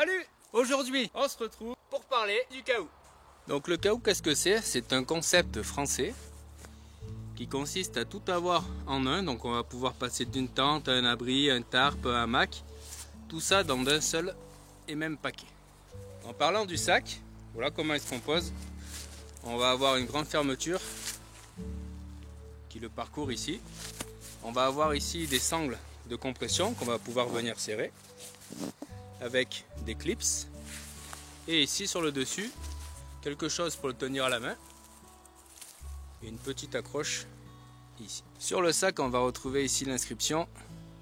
Salut! Aujourd'hui, on se retrouve pour parler du K.O. Donc le K.O, qu'est-ce que c'est? C'est un concept français qui consiste à tout avoir en un. Donc on va pouvoir passer d'une tente à un abri, un tarp, un hamac, tout ça dans un seul et même paquet. En parlant du sac, voilà comment il se compose. On va avoir une grande fermeture qui le parcourt ici. On va avoir ici des sangles de compression qu'on va pouvoir venir serrer avec des clips, et ici sur le dessus quelque chose pour le tenir à la main et une petite accroche ici. Sur le sac on va retrouver ici l'inscription,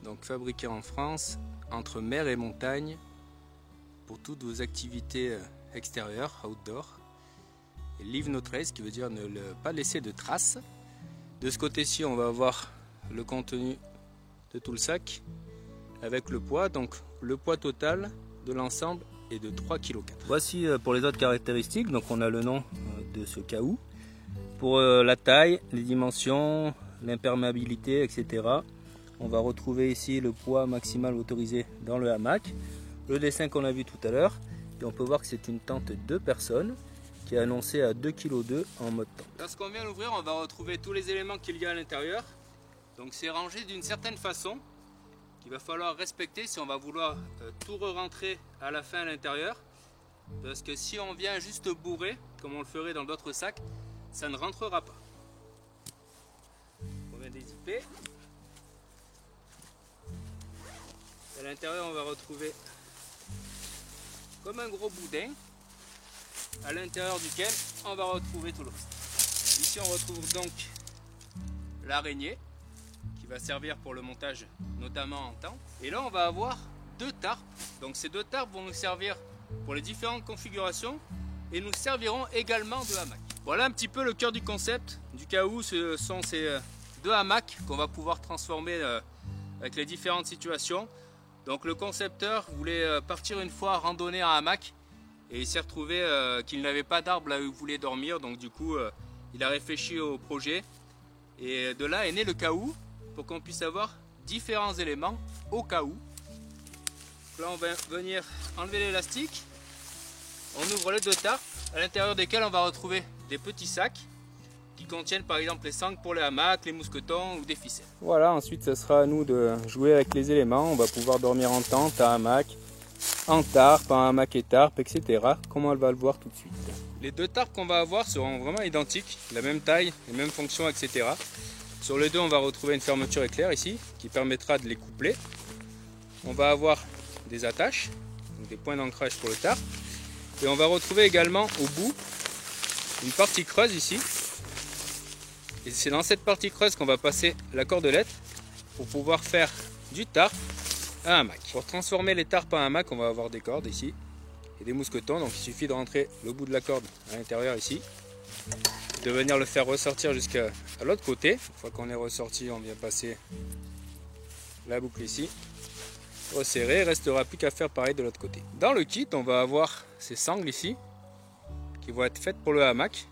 donc fabriqué en France, entre mer et montagne, pour toutes vos activités extérieures, outdoor, et leave no trace, qui veut dire ne pas laisser de traces. De ce côté-ci on va avoir le contenu de tout le sac avec le poids, donc le poids total de l'ensemble est de 3,4 kg. Voici pour les autres caractéristiques, donc on a le nom de ce K.O. Pour la taille, les dimensions, l'imperméabilité, etc. On va retrouver ici le poids maximal autorisé dans le hamac, le dessin qu'on a vu tout à l'heure, et on peut voir que c'est une tente de 2 personnes qui est annoncée à 2,2 kg en mode tente. Lorsqu'on vient l'ouvrir, on va retrouver tous les éléments qu'il y a à l'intérieur. Donc c'est rangé d'une certaine façon qu'il va falloir respecter si on va vouloir tout re-rentrer à la fin à l'intérieur, parce que si on vient juste bourrer comme on le ferait dans d'autres sacs, ça ne rentrera pas. On vient dézipper. À l'intérieur on va retrouver comme un gros boudin à l'intérieur duquel on va retrouver tout le reste. Ici on retrouve donc l'araignée qui va servir pour le montage, notamment en tente. Et là on va avoir 2 tarpes. Donc ces 2 tarpes vont nous servir pour les différentes configurations et nous serviront également de hamac. Voilà un petit peu le cœur du concept du K.O. Ce sont ces 2 hamacs qu'on va pouvoir transformer avec les différentes situations. Donc le concepteur voulait partir une fois randonner en hamac et il s'est retrouvé qu'il n'avait pas d'arbre là où il voulait dormir. Donc du coup il a réfléchi au projet et de là est né le K.O, pour qu'on puisse avoir différents éléments au cas où. Là on va venir enlever l'élastique, on ouvre les 2 tarpes à l'intérieur desquels on va retrouver des petits sacs qui contiennent par exemple les sangles pour les hamacs, les mousquetons ou des ficelles. Voilà, ensuite ce sera à nous de jouer avec les éléments. On va pouvoir dormir en tente, en hamac, en tarpe, en hamac et tarpe, etc. Comme on va le voir tout de suite. Les 2 tarpes qu'on va avoir seront vraiment identiques, la même taille, les mêmes fonctions, etc. Sur les 2 on va retrouver une fermeture éclair ici qui permettra de les coupler. On va avoir des attaches, donc des points d'ancrage pour le tarp. Et on va retrouver également au bout une partie creuse ici. Et c'est dans cette partie creuse qu'on va passer la cordelette pour pouvoir faire du tarp à un hamac. Pour transformer les tarpes en hamac, on va avoir des cordes ici et des mousquetons. Donc il suffit de rentrer le bout de la corde à l'intérieur ici, de venir le faire ressortir jusqu'à l'autre côté. Une fois qu'on est ressorti, on vient passer la boucle ici, resserrer, il ne restera plus qu'à faire pareil de l'autre côté. Dans le kit on va avoir ces sangles ici qui vont être faites pour le hamac.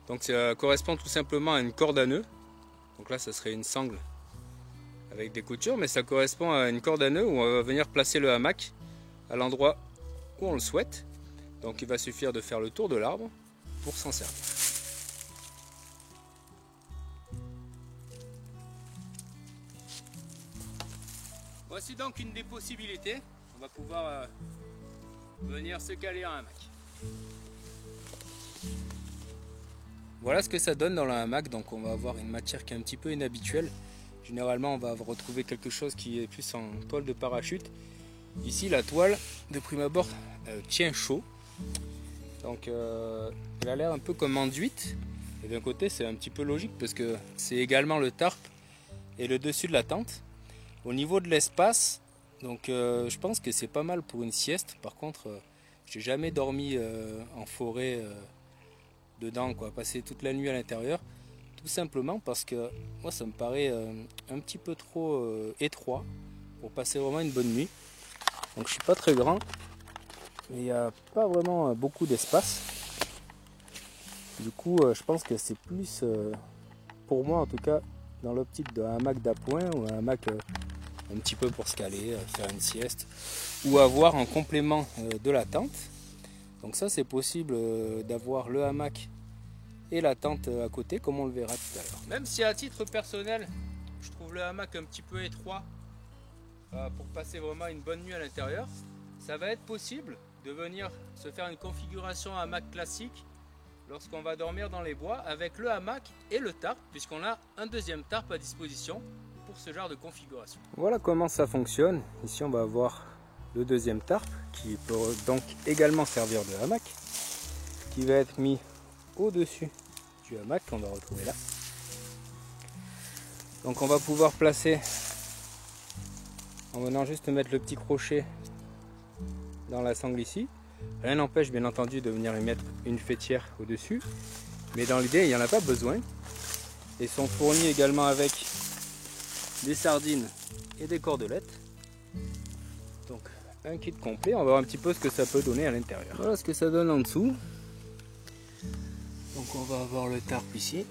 Donc ça correspond tout simplement à une corde à nœud. Donc là ça serait une sangle avec des coutures, mais ça correspond à une corde à nœud où on va venir placer le hamac à l'endroit où on le souhaite. Donc il va suffire de faire le tour de l'arbre pour s'en servir. Voici donc une des possibilités. On va pouvoir venir se caler en hamac. Voilà ce que ça donne dans le hamac. Donc on va avoir une matière qui est un petit peu inhabituelle. Généralement on va retrouver quelque chose qui est plus en toile de parachute. Ici la toile de prime abord tient chaud. Donc elle a l'air un peu comme enduite. Et d'un côté c'est un petit peu logique parce que c'est également le tarp et le dessus de la tente. Au niveau de l'espace, donc je pense que c'est pas mal pour une sieste. Par contre, j'ai jamais dormi en forêt dedans, quoi, passer toute la nuit à l'intérieur. Tout simplement parce que moi ça me paraît un petit peu trop étroit pour passer vraiment une bonne nuit. Donc je suis pas très grand, mais il n'y a pas vraiment beaucoup d'espace. Du coup, je pense que c'est plus, pour moi en tout cas, dans l'optique d'un hamac d'appoint ou un hamac un petit peu pour se caler, faire une sieste, ou avoir en complément de la tente. Donc ça c'est possible d'avoir le hamac et la tente à côté, comme on le verra tout à l'heure. Même si à titre personnel, je trouve le hamac un petit peu étroit pour passer vraiment une bonne nuit à l'intérieur, ça va être possible de venir se faire une configuration hamac classique lorsqu'on va dormir dans les bois avec le hamac et le tarp, puisqu'on a un deuxième tarp à disposition pour ce genre de configuration. Voilà comment ça fonctionne. Ici on va avoir le deuxième tarp qui peut donc également servir de hamac, qui va être mis au-dessus du hamac qu'on va retrouver là. Donc on va pouvoir placer, en venant juste mettre le petit crochet dans la sangle ici. Rien n'empêche bien entendu de venir y mettre une faîtière au-dessus, mais dans l'idée il n'y en a pas besoin. Ils sont fournis également avec des sardines et des cordelettes. Donc un kit complet, on va voir un petit peu ce que ça peut donner à l'intérieur. Voilà ce que ça donne en dessous. Donc on va avoir le tarp ici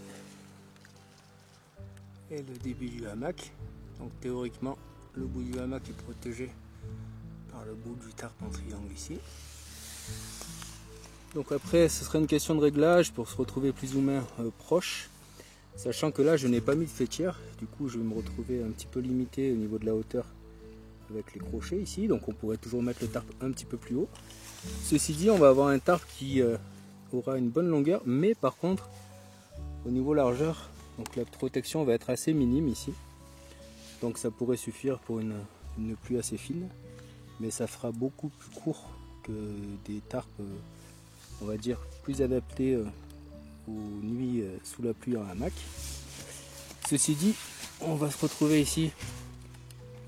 et le début du hamac. Donc théoriquement le bout du hamac est protégé par le bout du tarp en triangle ici. Donc après ce serait une question de réglage pour se retrouver plus ou moins proche, sachant que là je n'ai pas mis de faîtière, du coup je vais me retrouver un petit peu limité au niveau de la hauteur avec les crochets ici, donc on pourrait toujours mettre le tarp un petit peu plus haut. Ceci dit, on va avoir un tarp qui aura une bonne longueur, mais par contre au niveau largeur, donc la protection va être assez minime ici, donc ça pourrait suffire pour une pluie assez fine, mais ça fera beaucoup plus court que des tarpes on va dire plus adaptés aux nuits sous la pluie en hamac. Ceci dit, on va se retrouver ici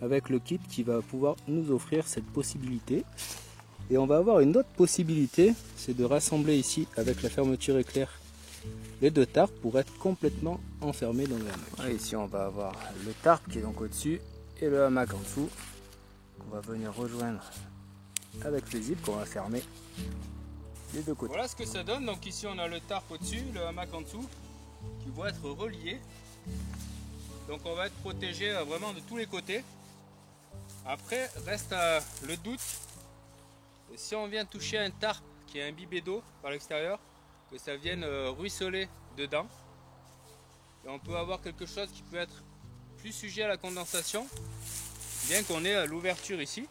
avec le kit qui va pouvoir nous offrir cette possibilité, et on va avoir une autre possibilité, c'est de rassembler ici avec la fermeture éclair les deux tarpes pour être complètement enfermés dans le hamac. Voilà, ici on va avoir le tarp qui est donc au-dessus et le hamac en dessous qu'on va venir rejoindre avec le zip qu'on va fermer des deux côtés. Voilà ce que ça donne. Donc ici on a le tarp au-dessus, le hamac en dessous qui vont être reliés. Donc on va être protégé vraiment de tous les côtés. Après reste le doute, si on vient toucher un tarp qui est imbibé d'eau par l'extérieur, que ça vienne ruisseler dedans. Et on peut avoir quelque chose qui peut être plus sujet à la condensation, bien qu'on ait l'ouverture ici.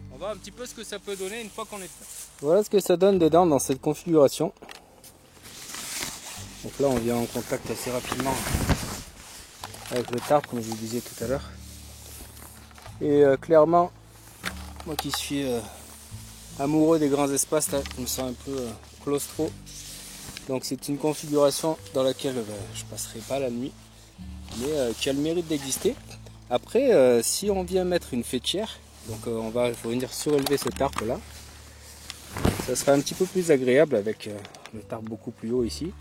On va voir un petit peu ce que ça peut donner une fois qu'on est dedans. Voilà ce que ça donne dedans dans cette configuration. Donc là on vient en contact assez rapidement avec le tarp comme je vous disais tout à l'heure. Et clairement, moi qui suis amoureux des grands espaces, là, je me sens un peu claustro. Donc c'est une configuration dans laquelle je ne passerai pas la nuit, mais qui a le mérite d'exister. Après, si on vient mettre une faîtière, donc on va venir surélever ce tarp là, ça sera un petit peu plus agréable avec le tarp beaucoup plus haut ici.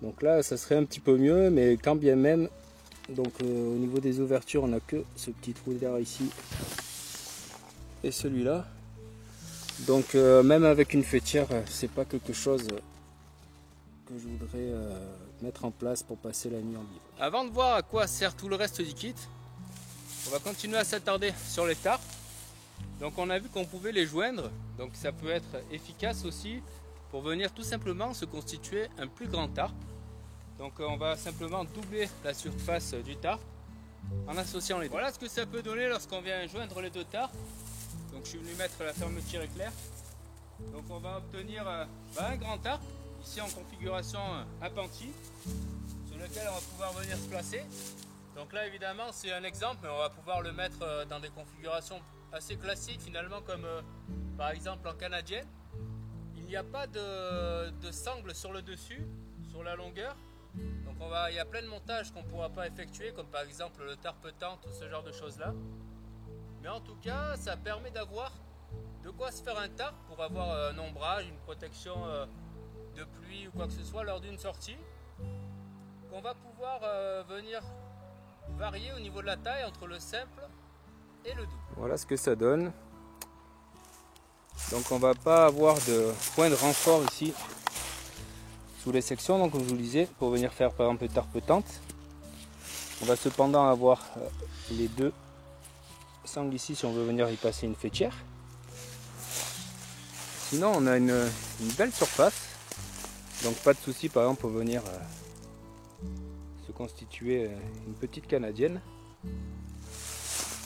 Donc là ça serait un petit peu mieux, mais quand bien même, donc au niveau des ouvertures on n'a que ce petit trou d'air ici et celui-là. Donc même avec une faîtière, c'est pas quelque chose que je voudrais mettre en place pour passer la nuit en ville. Avant de voir à quoi sert tout le reste du kit, on va continuer à s'attarder sur les tarps. Donc on a vu qu'on pouvait les joindre, donc ça peut être efficace aussi pour venir tout simplement se constituer un plus grand tarp. Donc on va simplement doubler la surface du tarp en associant les deux. Voilà ce que ça peut donner lorsqu'on vient joindre les deux tarps. Donc je suis venu mettre la fermeture éclair. Donc on va obtenir un grand tarp, ici en configuration appentie, sur lequel on va pouvoir venir se placer. Donc là évidemment c'est un exemple, mais on va pouvoir le mettre dans des configurations assez classiques finalement, comme par exemple en canadienne. Il n'y a pas de sangle sur le dessus, sur la longueur. Donc il y a plein de montages qu'on ne pourra pas effectuer, comme par exemple le tarp tente ou ce genre de choses là. Mais en tout cas ça permet d'avoir de quoi se faire un tarp pour avoir un ombrage, une protection de pluie ou quoi que ce soit lors d'une sortie, qu'on va pouvoir venir varier au niveau de la taille entre le simple et le double. Voilà ce que ça donne. Donc on va pas avoir de point de renfort ici sous les sections, donc comme je vous le disais, pour venir faire par exemple le tarp tente. On va cependant avoir les deux sangles ici si on veut venir y passer une faîtière. Sinon on a une belle surface, donc pas de souci par exemple pour venir se constituer une petite canadienne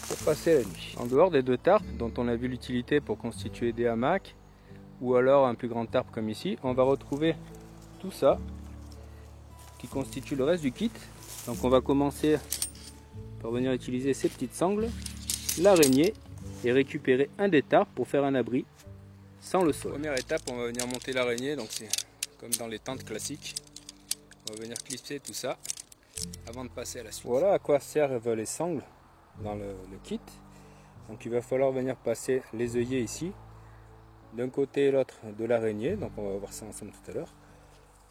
pour passer la nuit. En dehors des deux tarpes dont on a vu l'utilité pour constituer des hamacs ou alors un plus grand tarpe comme ici, on va retrouver tout ça qui constitue le reste du kit. Donc on va commencer par venir utiliser ces petites sangles, l'araignée et récupérer un des tarpes pour faire un abri sans le sol. Première étape, on va venir monter l'araignée, donc c'est comme dans les tentes classiques. On va venir clipser tout ça avant de passer à la suite. Voilà à quoi servent les sangles dans le kit. Donc il va falloir venir passer les œillets ici, d'un côté et l'autre de l'araignée, donc on va voir ça ensemble tout à l'heure.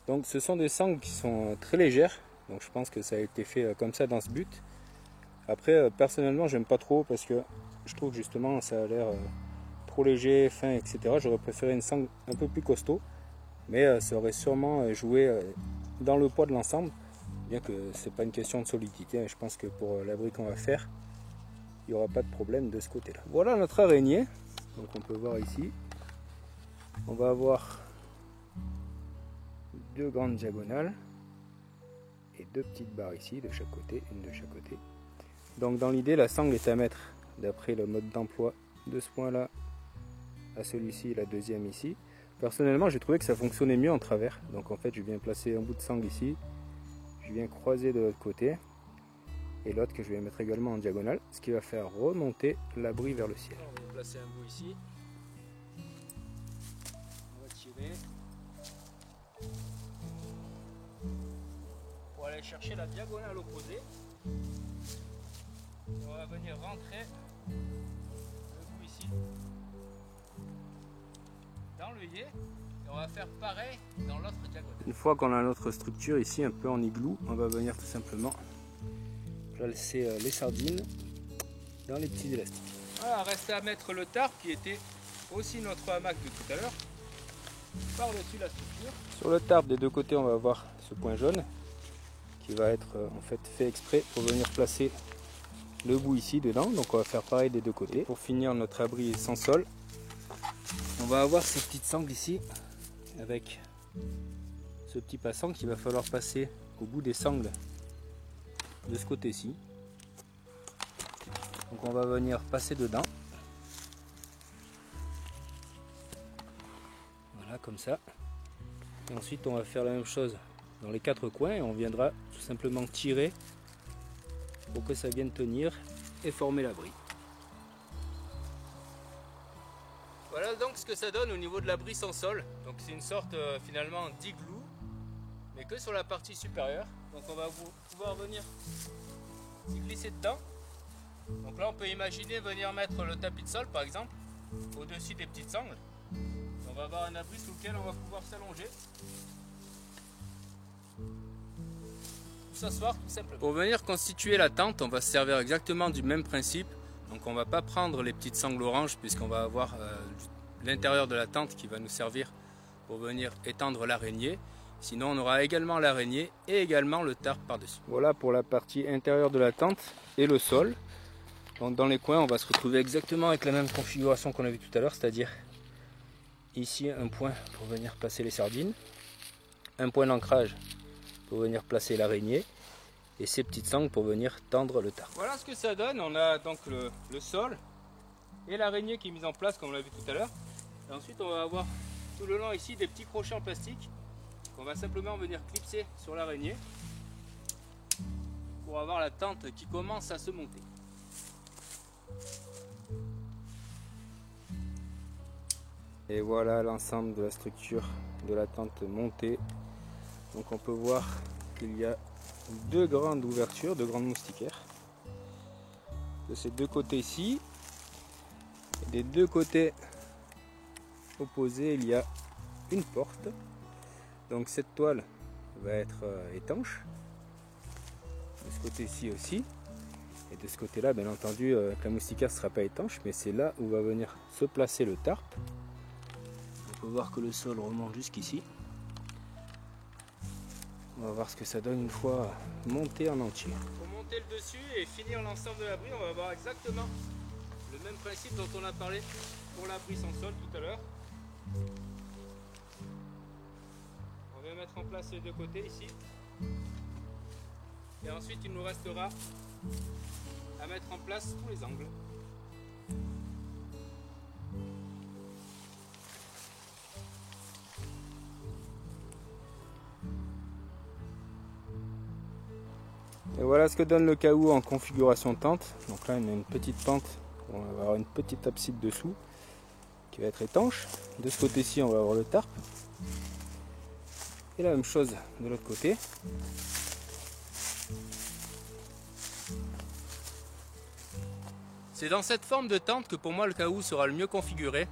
Donc ce sont des sangles qui sont très légères, donc je pense que ça a été fait comme ça dans ce but. Après personnellement j'aime pas trop parce que je trouve justement ça a l'air trop léger, fin, etc. J'aurais préféré une sangle un peu plus costaud, mais ça aurait sûrement joué dans le poids de l'ensemble, bien que c'est pas une question de solidité. Je pense que pour l'abri qu'on va faire, il n'y aura pas de problème de ce côté-là. Voilà notre araignée, donc on peut voir ici. On va avoir deux grandes diagonales et deux petites barres ici de chaque côté, une de chaque côté. Donc dans l'idée, la sangle est à mettre d'après le mode d'emploi de ce point là à celui-ci et la deuxième ici. Personnellement j'ai trouvé que ça fonctionnait mieux en travers, donc en fait je viens placer un bout de sangle ici, je viens croiser de l'autre côté et l'autre que je vais mettre également en diagonale, ce qui va faire remonter l'abri vers le ciel. Alors, on va placer un bout ici, on va tirer pour aller chercher la diagonale opposée. Et on va venir rentrer le bout ici dans l'œillet et on va faire pareil dans l'autre diagonale. Une fois qu'on a notre structure ici un peu en igloo, on va venir tout simplement placer les sardines dans les petits élastiques. Voilà, reste à mettre le tarp qui était aussi notre hamac de tout à l'heure par-dessus la structure. Sur le tarp des deux côtés on va avoir ce point jaune qui va être en fait exprès pour venir placer le bout ici dedans, donc on va faire pareil des deux côtés. Pour finir notre abri sans sol, on va avoir ces petites sangles ici avec ce petit passant qu'il va falloir passer au bout des sangles de ce côté-ci. Donc on va venir passer dedans, voilà comme ça, et ensuite on va faire la même chose dans les quatre coins et on viendra tout simplement tirer pour que ça vienne tenir et former l'abri. Voilà donc ce que ça donne au niveau de l'abri sans sol. Donc c'est une sorte finalement d'igloo, mais que sur la partie supérieure. Donc on va pouvoir venir s'y glisser dedans. Donc là on peut imaginer venir mettre le tapis de sol par exemple au-dessus des petites sangles. On va avoir un abri sous lequel on va pouvoir s'allonger. S'asseoir tout simplement. Pour venir constituer la tente, on va se servir exactement du même principe. Donc on ne va pas prendre les petites sangles oranges puisqu'on va avoir l'intérieur de la tente qui va nous servir pour venir étendre l'araignée. Sinon on aura également l'araignée et également le tarp par-dessus. Voilà pour la partie intérieure de la tente et le sol. Donc dans les coins on va se retrouver exactement avec la même configuration qu'on a vu tout à l'heure, c'est-à-dire ici un point pour venir passer les sardines, un point d'ancrage pour venir placer l'araignée et ces petites sangles pour venir tendre le tarp. Voilà ce que ça donne. On a donc le sol et l'araignée qui est mise en place comme on l'a vu tout à l'heure. Et ensuite on va avoir tout le long ici des petits crochets en plastique qu'on va simplement venir clipser sur l'araignée pour avoir la tente qui commence à se monter. Et voilà l'ensemble de la structure de la tente montée. Donc on peut voir qu'il y a deux grandes ouvertures, deux grandes moustiquaires. De ces deux côtés ici, et des deux côtés opposés, il y a une porte. Donc cette toile va être étanche. De ce côté-ci aussi. Et de ce côté-là, bien entendu, la moustiquaire ne sera pas étanche, mais c'est là où va venir se placer le tarp. On peut voir que le sol remonte jusqu'ici. On va voir ce que ça donne une fois monté en entier. Pour monter monter le dessus et finir l'ensemble de l'abri. On va avoir exactement le même principe dont on a parlé pour l'abri sans sol tout à l'heure. On vient mettre en place les deux côtés ici. Et ensuite il nous restera à mettre en place tous les angles. Et voilà ce que donne le K.O. en configuration tente. Donc là on a une petite tente, on va avoir une petite abside dessous qui va être étanche. De ce côté-ci on va avoir le tarp. Et la même chose de l'autre côté. C'est dans cette forme de tente que pour moi le K.O. sera le mieux configuré.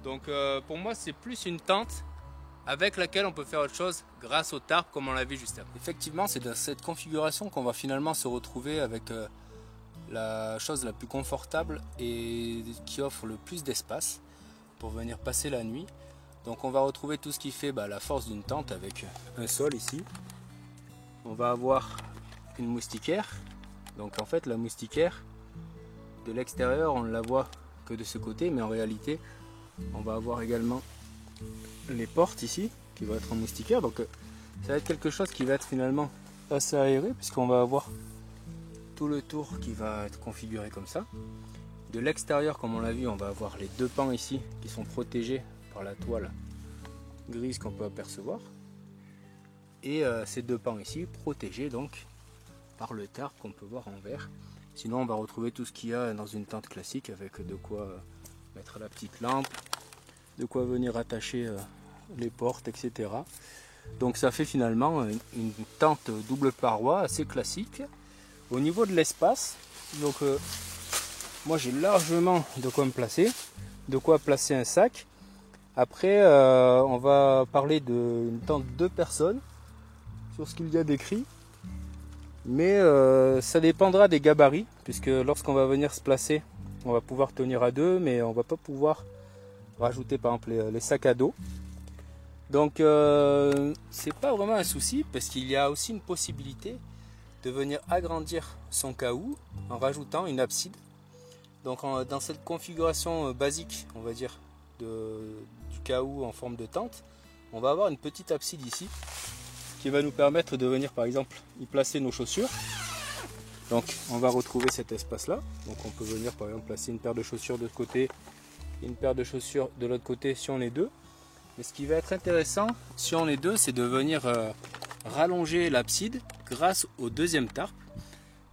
Donc pour moi c'est plus une tente avec laquelle on peut faire autre chose grâce au tarp comme on l'a vu juste avant. Effectivement, c'est dans cette configuration qu'on va finalement se retrouver avec la chose la plus confortable et qui offre le plus d'espace pour venir passer la nuit. Donc on va retrouver tout ce qui fait la force d'une tente avec un sol ici. On va avoir une moustiquaire. Donc en fait la moustiquaire, de l'extérieur on ne la voit que de ce côté, mais en réalité on va avoir également les portes ici qui vont être en moustiquaire. Donc ça va être quelque chose qui va être finalement assez aéré puisqu'on va avoir tout le tour qui va être configuré comme ça. De l'extérieur, comme on l'a vu, on va avoir les deux pans ici qui sont protégés par la toile grise qu'on peut apercevoir, et ces deux pans ici protégés donc par le tarp qu'on peut voir en vert. Sinon on va retrouver tout ce qu'il y a dans une tente classique avec de quoi mettre la petite lampe, de quoi venir attacher les portes, etc. Donc ça fait finalement une tente double paroi assez classique. Au niveau de l'espace, donc moi j'ai largement de quoi me placer, de quoi placer un sac. Après on va parler d'une tente 2 personnes sur ce qu'il y a décrit, mais ça dépendra des gabarits, puisque lorsqu'on va venir se placer, on va pouvoir tenir à 2, mais on va pas pouvoir rajouter par exemple les sacs à dos. Donc c'est pas vraiment un souci, parce qu'il y a aussi une possibilité de venir agrandir son K.O. en rajoutant une abside. Donc dans cette configuration basique, on va dire, du K.O. en forme de tente, on va avoir une petite abside ici qui va nous permettre de venir par exemple y placer nos chaussures. Donc on va retrouver cet espace là, donc on peut venir par exemple placer une paire de chaussures de ce côté et une paire de chaussures de l'autre côté si on est deux. Mais ce qui va être intéressant si on est deux, c'est de venir rallonger l'abside grâce au deuxième tarp.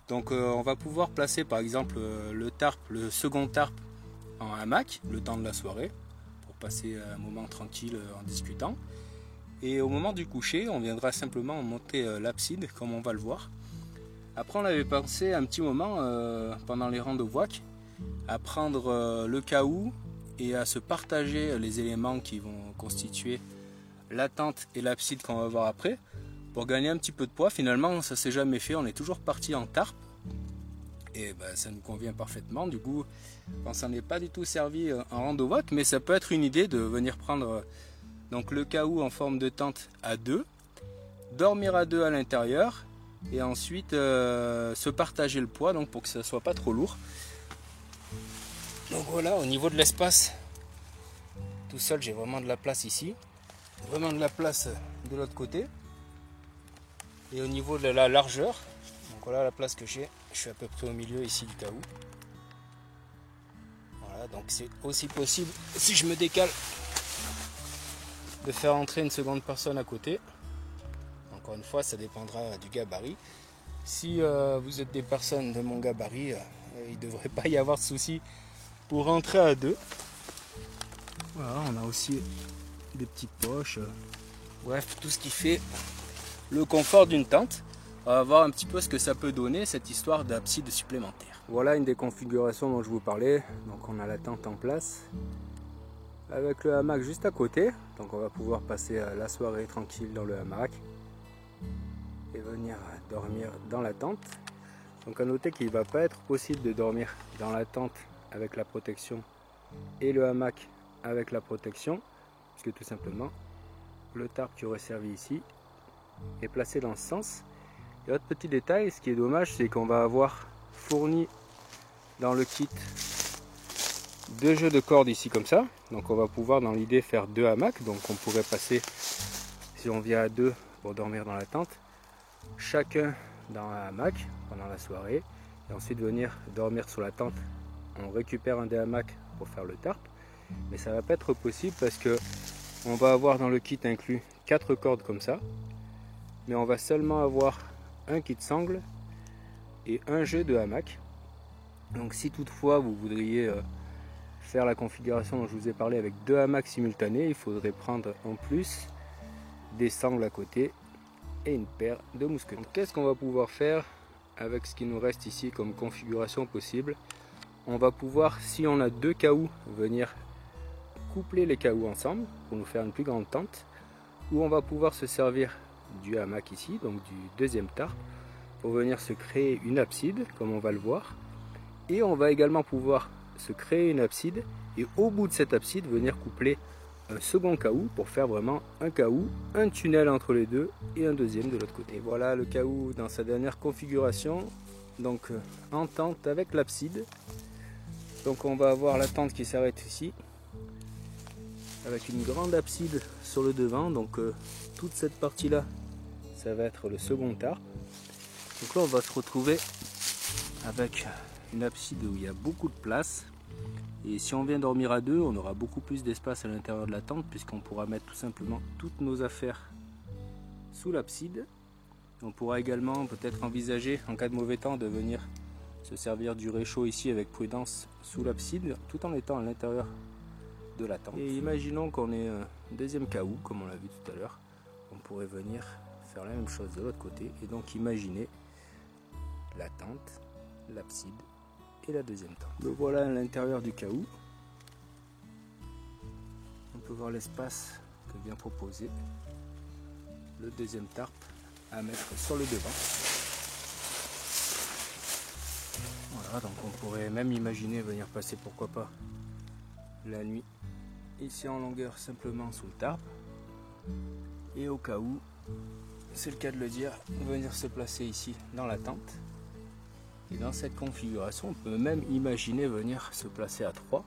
Donc on va pouvoir placer par exemple le second tarp en hamac le temps de la soirée pour passer un moment tranquille en discutant. Et au moment du coucher, on viendra simplement monter l'abside comme on va le voir. Après on avait pensé un petit moment pendant les rangs de Voac à prendre le K.O. et à se partager les éléments qui vont constituer la tente et l'abside qu'on va voir après pour gagner un petit peu de poids. Finalement ça s'est jamais fait, on est toujours parti en tarp et ça nous convient parfaitement. Du coup on s'en est pas du tout servi en rang de Voac, mais ça peut être une idée de venir prendre donc le K.O. en forme de tente à 2, dormir à 2 à l'intérieur et ensuite se partager le poids donc pour que ça ne soit pas trop lourd. Donc voilà, au niveau de l'espace, tout seul j'ai vraiment de la place ici, vraiment de la place de l'autre côté. Et au niveau de la largeur, donc voilà la place que j'ai, je suis à peu près au milieu ici du K.O. Voilà, donc c'est aussi possible si je me décale de faire entrer une seconde personne à côté. Encore une fois, ça dépendra du gabarit. Si vous êtes des personnes de mon gabarit, il ne devrait pas y avoir de souci pour rentrer à 2. Voilà, on a aussi des petites poches. Bref, tout ce qui fait le confort d'une tente. On va voir un petit peu ce que ça peut donner, cette histoire d'abside supplémentaire. Voilà une des configurations dont je vous parlais. Donc on a la tente en place, avec le hamac juste à côté. Donc on va pouvoir passer la soirée tranquille dans le hamac et venir dormir dans la tente. Donc à noter qu'il ne va pas être possible de dormir dans la tente avec la protection et le hamac avec la protection, puisque tout simplement le tarp qui aurait servi ici est placé dans ce sens Et autre petit détail, ce qui est dommage, c'est qu'on va avoir fourni dans le kit 2 jeux de cordes ici comme ça. Donc on va pouvoir dans l'idée faire 2 hamacs. Donc on pourrait passer, si on vient à 2 pour dormir dans la tente, chacun dans un hamac pendant la soirée. Et ensuite venir dormir sur la tente. On récupère un des hamacs pour faire le tarp. Mais ça va pas être possible parce que on va avoir dans le kit inclus 4 cordes comme ça. Mais on va seulement avoir un kit sangle et un jeu de hamac. Donc si toutefois vous voudriez faire la configuration dont je vous ai parlé avec 2 hamacs simultanés, il faudrait prendre en plus des sangles à côté et une paire de mousquetons. Qu'est-ce qu'on va pouvoir faire avec ce qui nous reste ici comme configuration possible? On va pouvoir, si on a 2 cahoux, venir coupler les cahoux ensemble pour nous faire une plus grande tente, ou on va pouvoir se servir du hamac ici, donc du deuxième tarp, pour venir se créer une abside comme on va le voir, et on va également pouvoir se créer une abside et au bout de cette abside venir coupler un second cahoux pour faire vraiment un cahoux, un tunnel entre les deux et un deuxième de l'autre côté. Et voilà le cahoux dans sa dernière configuration, donc en tente avec l'abside. Donc on va avoir la tente qui s'arrête ici avec une grande abside sur le devant, donc toute cette partie là ça va être le second tarp. Donc là on va se retrouver avec une abside où il y a beaucoup de place, et si on vient dormir à 2 on aura beaucoup plus d'espace à l'intérieur de la tente puisqu'on pourra mettre tout simplement toutes nos affaires sous l'abside. On pourra également peut-être envisager en cas de mauvais temps de venir se servir du réchaud ici avec prudence sous l'abside tout en étant à l'intérieur de la tente. Et imaginons qu'on ait un deuxième cahoux comme on l'a vu tout à l'heure, on pourrait venir faire la même chose de l'autre côté et donc imaginer la tente, l'abside et la deuxième tente. Donc voilà à l'intérieur du cahoux. On peut voir l'espace que vient proposer le deuxième tarp à mettre sur le devant. Voilà, donc on pourrait même imaginer venir passer pourquoi pas la nuit ici en longueur simplement sous le tarp, et au cas où, c'est le cas de le dire, venir se placer ici dans la tente. Et dans cette configuration on peut même imaginer venir se placer à 3,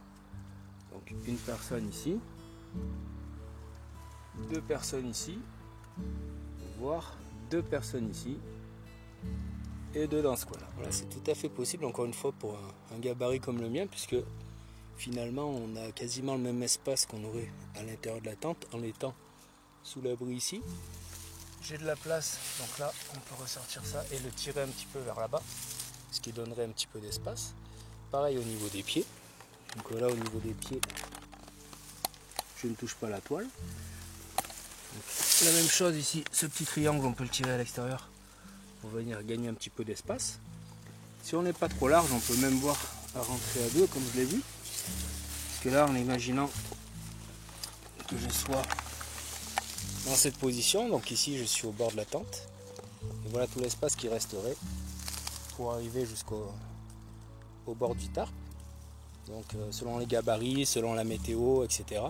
donc une personne ici, 2 personnes ici, voire 2 personnes ici et 2 dans ce coin là. Voilà, c'est tout à fait possible encore une fois pour un gabarit comme le mien, puisque finalement on a quasiment le même espace qu'on aurait à l'intérieur de la tente en étant sous l'abri ici. J'ai de la place, donc là on peut ressortir ça et le tirer un petit peu vers là-bas, ce qui donnerait un petit peu d'espace. Pareil au niveau des pieds, donc là au niveau des pieds je ne touche pas la toile. Donc, la même chose ici, ce petit triangle on peut le tirer à l'extérieur pour venir gagner un petit peu d'espace. Si on n'est pas trop large on peut même voir à rentrer à 2 comme je l'ai vu. Que là en imaginant que je sois dans cette position, donc ici je suis au bord de la tente, et voilà tout l'espace qui resterait pour arriver jusqu'au bord du tarp. Donc selon les gabarits, selon la météo, etc.,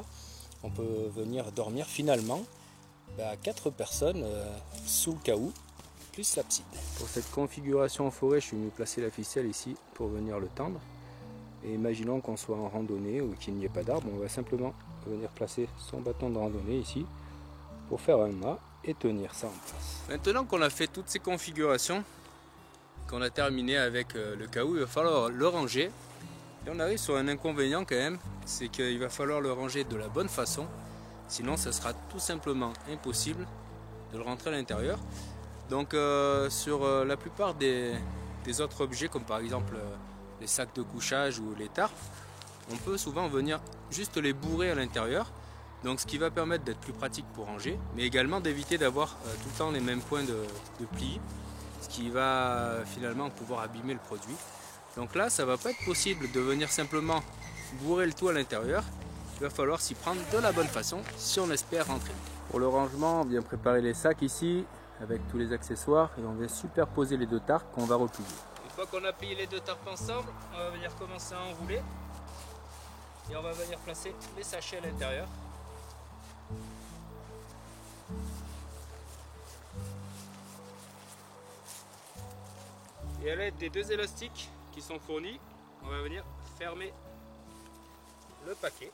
on peut venir dormir finalement 4 personnes sous le cahoux plus l'abside. Pour cette configuration en forêt, je suis venu placer la ficelle ici pour venir le tendre. Et imaginons qu'on soit en randonnée ou qu'il n'y ait pas d'arbre, on va simplement venir placer son bâton de randonnée ici pour faire un mât et tenir ça en place. Maintenant qu'on a fait toutes ces configurations, qu'on a terminé avec le cahoux, il va falloir le ranger. Et on arrive sur un inconvénient quand même, c'est qu'il va falloir le ranger de la bonne façon, sinon ça sera tout simplement impossible de le rentrer à l'intérieur. Donc sur la plupart des autres objets, comme par exemple les sacs de couchage ou les tarpes, on peut souvent venir juste les bourrer à l'intérieur, donc ce qui va permettre d'être plus pratique pour ranger, mais également d'éviter d'avoir tout le temps les mêmes points de pli, ce qui va finalement pouvoir abîmer le produit. Donc là ça va pas être possible de venir simplement bourrer le tout à l'intérieur, il va falloir s'y prendre de la bonne façon si on espère rentrer. Pour le rangement, on vient préparer les sacs ici avec tous les accessoires et on vient superposer les 2 tarpes qu'on va replier. Une fois qu'on a plié les 2 tarpes ensemble, on va venir commencer à enrouler et on va venir placer les sachets à l'intérieur. Et à l'aide des deux élastiques qui sont fournis, on va venir fermer le paquet.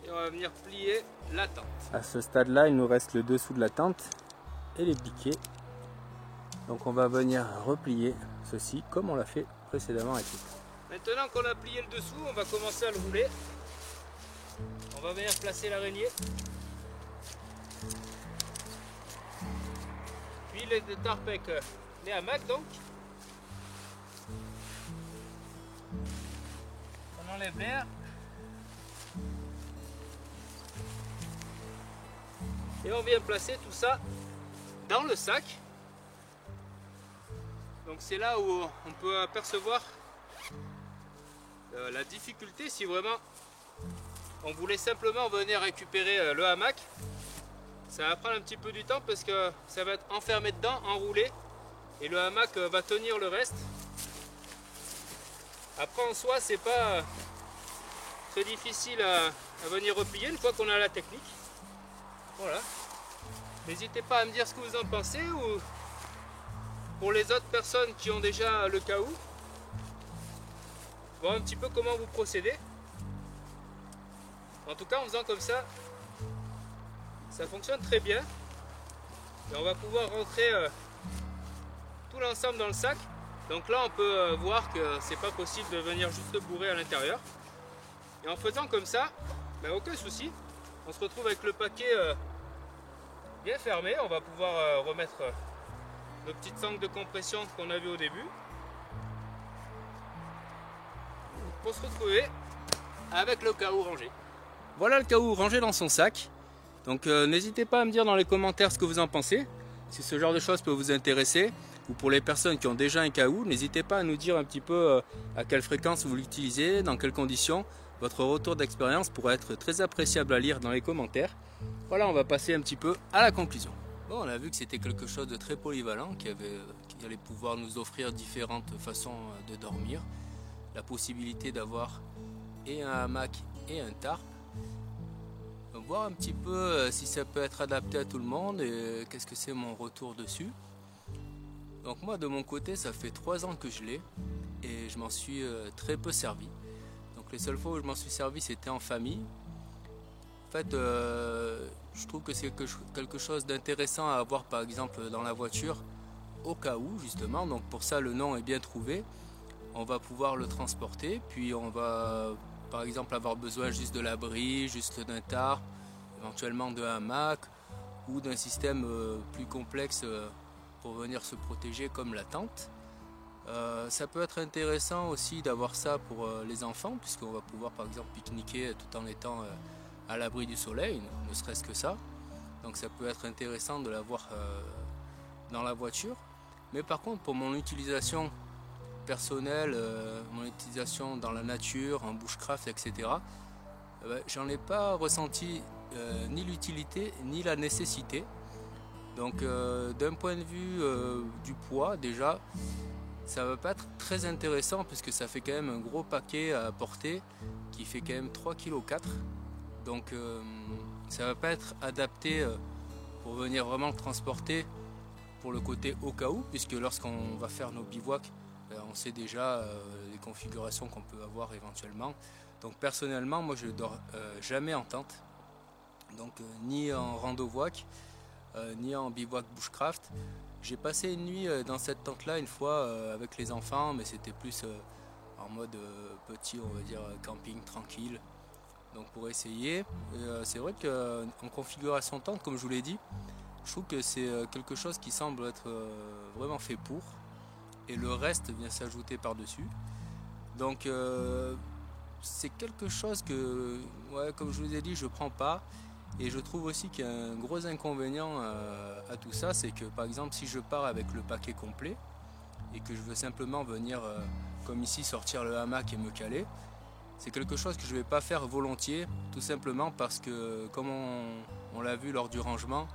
Et on va venir plier la tente. À ce stade-là, il nous reste le dessous de la tente et les piquets. Donc on va venir replier ceci comme on l'a fait précédemment avec l'autre. Maintenant qu'on a plié le dessous, on va commencer à le rouler. On va venir placer l'araignée. Puis les tarpes avec les hamacs donc. On enlève l'air. Et on vient placer tout ça dans le sac. Donc c'est là où on peut apercevoir la difficulté si vraiment on voulait simplement venir récupérer le hamac. Ça va prendre un petit peu du temps parce que ça va être enfermé dedans, enroulé, et le hamac va tenir le reste. Après en soi c'est pas très difficile à venir replier une fois qu'on a la technique. Voilà. N'hésitez pas à me dire ce que vous en pensez, ou pour les autres personnes qui ont déjà le Kahoo, voir un petit peu comment vous procédez. En tout cas, en faisant comme ça fonctionne très bien. Et on va pouvoir rentrer tout l'ensemble dans le sac. Donc là, on peut voir que c'est pas possible de venir juste le bourrer à l'intérieur. Et en faisant comme ça, ben, aucun souci. On se retrouve avec le paquet bien fermé. On va pouvoir remettre nos petites sangles de compression qu'on a vu au début, pour se retrouver avec le Kahoo rangé. Voilà le Kahoo rangé dans son sac. Donc n'hésitez pas à me dire dans les commentaires ce que vous en pensez, si ce genre de choses peut vous intéresser, ou pour les personnes qui ont déjà un Kahoo, n'hésitez pas à nous dire un petit peu à quelle fréquence vous l'utilisez, dans quelles conditions. Votre retour d'expérience pourrait être très appréciable à lire dans les commentaires. Voilà, on va passer un petit peu à la conclusion. Bon, on a vu que c'était quelque chose de très polyvalent, qui allait pouvoir nous offrir différentes façons de dormir. La possibilité d'avoir et un hamac et un tarp. Voir un petit peu si ça peut être adapté à tout le monde et qu'est-ce que c'est mon retour dessus. Donc moi de mon côté, ça fait 3 ans que je l'ai et je m'en suis très peu servi. Donc les seules fois où je m'en suis servi, c'était en famille. En fait, je trouve que c'est quelque chose d'intéressant à avoir par exemple dans la voiture, au cas où justement. Donc pour ça le nom est bien trouvé. On va pouvoir le transporter, puis on va par exemple avoir besoin juste de l'abri, juste d'un tarp, éventuellement de hamac ou d'un système plus complexe pour venir se protéger comme la tente. Ça peut être intéressant aussi d'avoir ça pour les enfants, puisqu'on va pouvoir par exemple pique-niquer tout en étant à l'abri du soleil, ne serait-ce que ça. Donc ça peut être intéressant de l'avoir dans la voiture. Mais par contre pour mon utilisation personnelle, mon utilisation dans la nature, en bushcraft, etc., j'en ai pas ressenti ni l'utilité ni la nécessité. Donc d'un point de vue du poids déjà, ça va pas être très intéressant puisque ça fait quand même un gros paquet à porter qui fait quand même 3,4 kg. Donc ça va pas être adapté pour venir vraiment le transporter pour le côté au cas où, puisque lorsqu'on va faire nos bivouacs, on sait déjà les configurations qu'on peut avoir éventuellement. Donc personnellement, moi je dors jamais en tente, donc ni en rando-voic, ni en bivouac bushcraft. J'ai passé une nuit dans cette tente là une fois avec les enfants, mais c'était plus en mode petit, on va dire camping tranquille. Donc pour essayer, c'est vrai qu'en configuration tente, comme je vous l'ai dit, je trouve que c'est quelque chose qui semble être vraiment fait pour, et le reste vient s'ajouter par-dessus. Donc c'est quelque chose que, ouais, comme je vous ai dit, je prends pas. Et je trouve aussi qu'il y a un gros inconvénient à tout ça, c'est que par exemple si je pars avec le paquet complet et que je veux simplement venir comme ici sortir le hamac et me caler, c'est quelque chose que je ne vais pas faire volontiers, tout simplement parce que comme on l'a vu lors du rangement,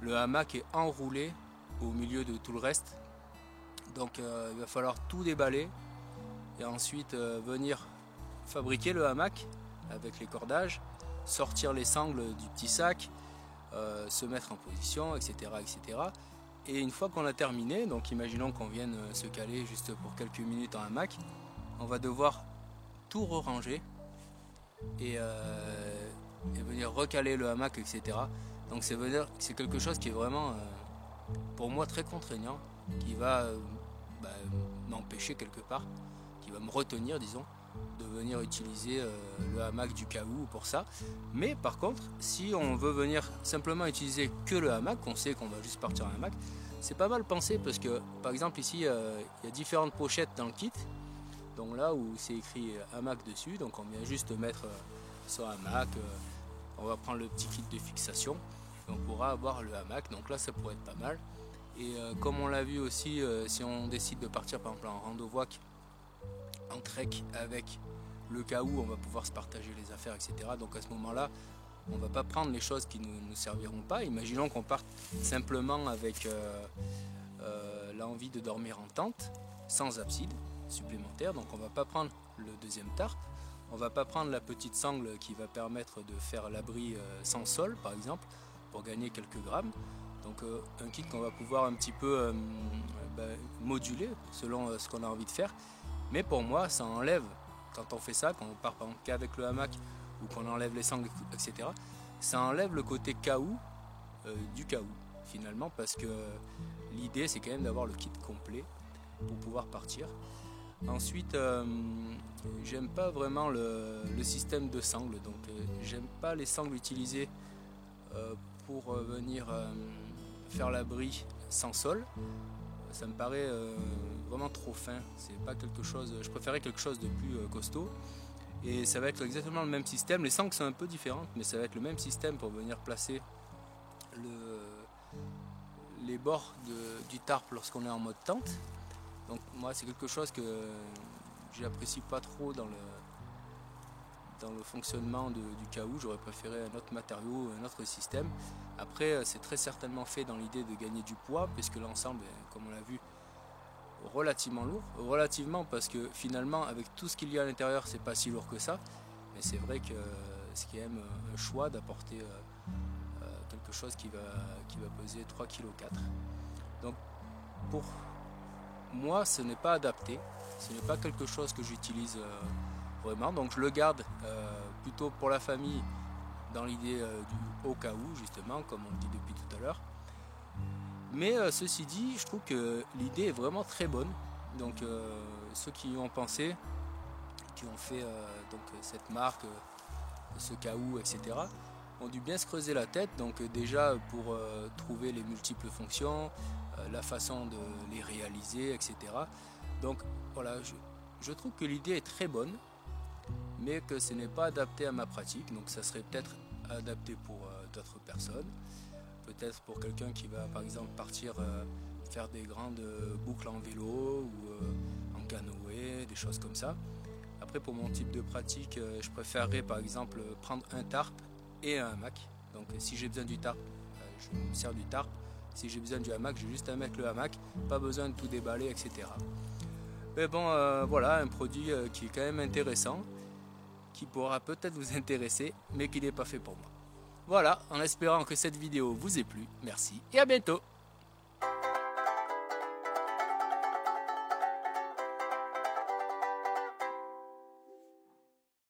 le hamac est enroulé au milieu de tout le reste. Donc il va falloir tout déballer et ensuite venir fabriquer le hamac avec les cordages, sortir les sangles du petit sac, se mettre en position, etc., etc. Et une fois qu'on a terminé, donc imaginons qu'on vienne se caler juste pour quelques minutes en hamac, on va devoir tout re-ranger et venir recaler le hamac, etc. Donc c'est quelque chose qui est vraiment pour moi très contraignant, qui va m'empêcher quelque part, qui va me retenir, disons, de venir utiliser le hamac du Kahoo pour ça. Mais par contre, si on veut venir simplement utiliser que le hamac, on sait qu'on va juste partir en hamac, c'est pas mal pensé parce que par exemple ici il y a différentes pochettes dans le kit, donc là où c'est écrit hamac dessus, donc on vient juste mettre son hamac, on va prendre le petit kit de fixation et on pourra avoir le hamac, donc là ça pourrait être pas mal. Et comme on l'a vu aussi, si on décide de partir par exemple en rando-voile, en trek avec le Kahoo, on va pouvoir se partager les affaires, etc. Donc à ce moment-là, on ne va pas prendre les choses qui ne nous serviront pas. Imaginons qu'on parte simplement avec l'envie de dormir en tente, sans abside supplémentaire. Donc on ne va pas prendre le deuxième tarp. On ne va pas prendre la petite sangle qui va permettre de faire l'abri sans sol, par exemple, pour gagner quelques grammes. Donc un kit qu'on va pouvoir un petit peu moduler selon ce qu'on a envie de faire. Mais pour moi, ça enlève, quand on fait ça, quand on part par exemple qu'avec le hamac ou qu'on enlève les sangles, etc., ça enlève le côté Kahoo du Kahoo, finalement, parce que l'idée, c'est quand même d'avoir le kit complet pour pouvoir partir. Ensuite, j'aime pas vraiment le système de sangles, donc j'aime pas les sangles utilisées pour venir faire l'abri sans sol. Ça me paraît vraiment trop fin. C'est pas quelque chose. Je préférais quelque chose de plus costaud. Et ça va être exactement le même système. Les sangles sont un peu différentes, mais ça va être le même système pour venir placer les bords du tarp lorsqu'on est en mode tente. Donc moi, c'est quelque chose que j'apprécie pas trop dans le fonctionnement du Kahoo. J'aurais préféré un autre matériau, un autre système. Après, c'est très certainement fait dans l'idée de gagner du poids, puisque l'ensemble est, comme on l'a vu, relativement lourd. Relativement parce que finalement, avec tout ce qu'il y a à l'intérieur, c'est pas si lourd que ça. Mais c'est vrai que c'est quand même un choix d'apporter quelque chose qui va peser 3,4 kg. Donc pour moi, ce n'est pas adapté. Ce n'est pas quelque chose que j'utilise vraiment. Donc je le garde plutôt pour la famille, dans l'idée du au cas où, justement, comme on le dit depuis tout à l'heure. Mais ceci dit, je trouve que l'idée est vraiment très bonne. Donc ceux qui y ont pensé, qui ont fait cette marque, ce Kahoo, etc., ont dû bien se creuser la tête. Donc déjà pour trouver les multiples fonctions, la façon de les réaliser, etc. Donc voilà, je trouve que l'idée est très bonne, mais que ce n'est pas adapté à ma pratique. Donc ça serait peut-être adapté pour d'autres personnes. Peut-être pour quelqu'un qui va par exemple partir faire des grandes boucles en vélo ou en canoë, des choses comme ça. Après pour mon type de pratique, je préférerais par exemple prendre un tarp et un hamac. Donc si j'ai besoin du tarp, je me sers du tarp. Si j'ai besoin du hamac, j'ai juste à mettre le hamac, pas besoin de tout déballer, etc. Mais bon, voilà, un produit qui est quand même intéressant, qui pourra peut-être vous intéresser, mais qui n'est pas fait pour moi. Voilà, en espérant que cette vidéo vous ait plu, merci et à bientôt.